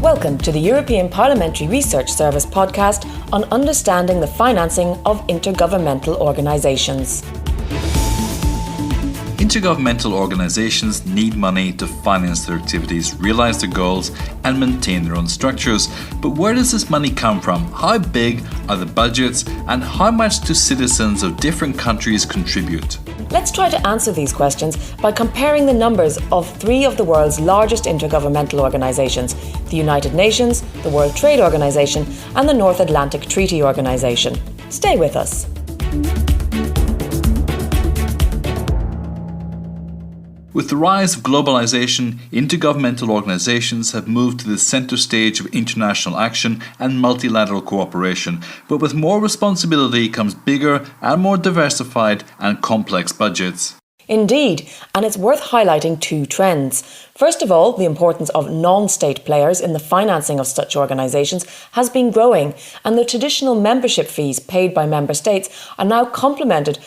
Welcome to the European Parliamentary Research Service podcast on understanding the financing of intergovernmental organisations. Intergovernmental organisations need money to finance their activities, realise their goals and maintain their own structures. But where does this money come from? How big are the budgets and how much do citizens of different countries contribute? Let's try to answer these questions by comparing the numbers of three of the world's largest intergovernmental organisations: the United Nations, the World Trade Organization and the North Atlantic Treaty Organization. Stay with us. With the rise of globalization, intergovernmental organizations have moved to the center stage of international action and multilateral cooperation, but with more responsibility comes bigger and more diversified and complex budgets. Indeed, and it's worth highlighting two trends. First of all, the importance of non-state players in the financing of such organisations has been growing, and the traditional membership fees paid by member states are now complemented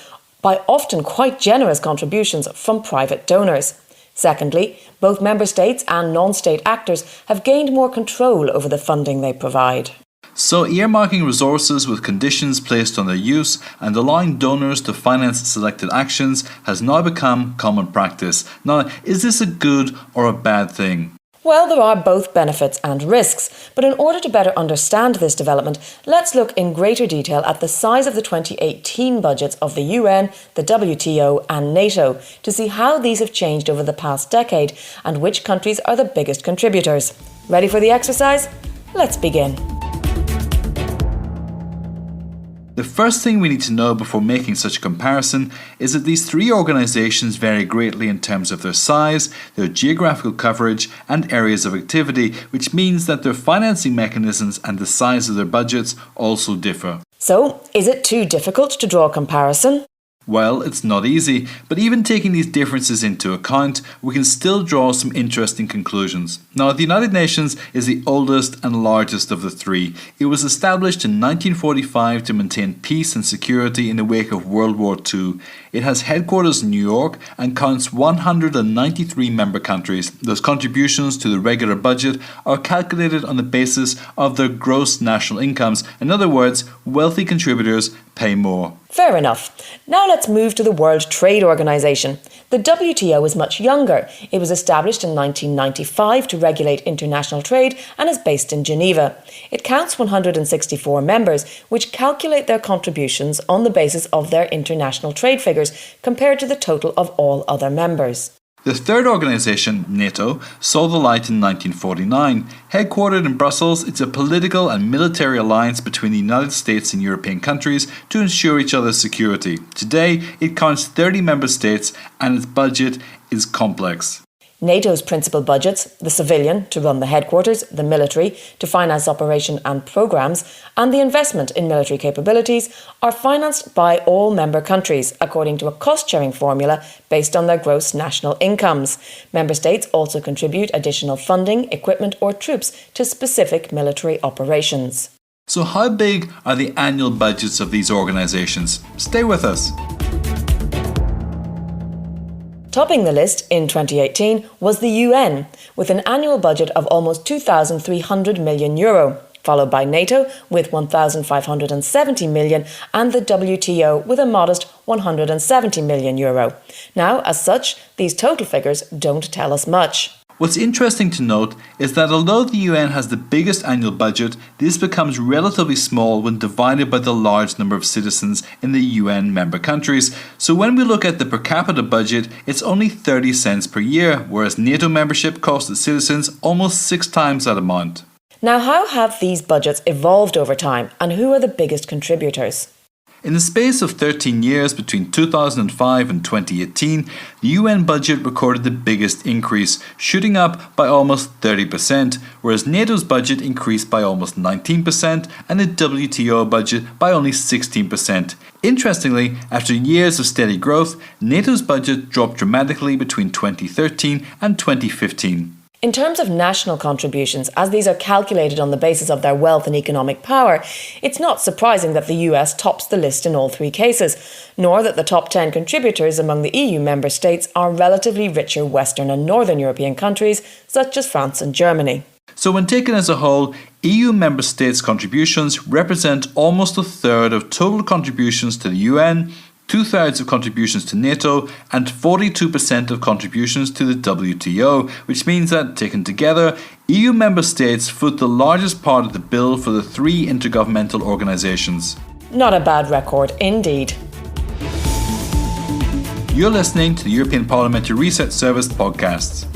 by often quite generous contributions from private donors. Secondly, both member states and non-state actors have gained more control over the funding they provide. So earmarking resources with conditions placed on their use and allowing donors to finance selected actions has now become common practice. Now, is this a good or a bad thing? Well, there are both benefits and risks, but in order to better understand this development, let's look in greater detail at the size of the 2018 budgets of the UN, the WTO and NATO to see how these have changed over the past decade and which countries are the biggest contributors. Ready for the exercise? Let's begin. The first thing we need to know before making such a comparison is that these three organisations vary greatly in terms of their size, their geographical coverage and areas of activity, which means that their financing mechanisms and the size of their budgets also differ. So, is it too difficult to draw a comparison? Well, it's not easy, but even taking these differences into account, we can still draw some interesting conclusions. Now, the United Nations is the oldest and largest of the three. It was established in 1945 to maintain peace and security in the wake of World War II. It has headquarters in New York and counts 193 member countries. Those contributions to the regular budget are calculated on the basis of their gross national incomes. In other words, wealthy contributors pay more. Fair enough. Now let's move to the World Trade Organization. The WTO is much younger. It was established in 1995 to regulate international trade and is based in Geneva. It counts 164 members, which calculate their contributions on the basis of their international trade figures compared to the total of all other members. The third organisation, NATO, saw the light in 1949. Headquartered in Brussels, it's a political and military alliance between the United States and European countries to ensure each other's security. Today, it counts 30 member states and its budget is complex. NATO's principal budgets, the civilian to run the headquarters, the military to finance operation and programmes, and the investment in military capabilities are financed by all member countries according to a cost-sharing formula based on their gross national incomes. Member states also contribute additional funding, equipment or troops to specific military operations. So how big are the annual budgets of these organisations? Stay with us. Topping the list in 2018 was the UN, with an annual budget of almost €2,300 million, followed by NATO with €1,570 million and the WTO with a modest €170 million. Now, as such, these total figures don't tell us much. What's interesting to note is that although the UN has the biggest annual budget, this becomes relatively small when divided by the large number of citizens in the UN member countries. So when we look at the per capita budget, it's only 30 cents per year, whereas NATO membership costs its citizens almost 6 times that amount. Now, how have these budgets evolved over time, and who are the biggest contributors? In the space of 13 years between 2005 and 2018, the UN budget recorded the biggest increase, shooting up by almost 30%, whereas NATO's budget increased by almost 19% and the WTO budget by only 16%. Interestingly, after years of steady growth, NATO's budget dropped dramatically between 2013 and 2015. In terms of national contributions, as these are calculated on the basis of their wealth and economic power, it's not surprising that the US tops the list in all three cases, nor that the top 10 contributors among the EU member states are relatively richer Western and Northern European countries, such as France and Germany. So when taken as a whole, EU member states' contributions represent almost a third of total contributions to the UN, 2/3 of contributions to NATO, and 42% of contributions to the WTO, which means that, taken together, EU member states foot the largest part of the bill for the three intergovernmental organisations. Not a bad record, indeed. You're listening to the European Parliamentary Research Service podcasts.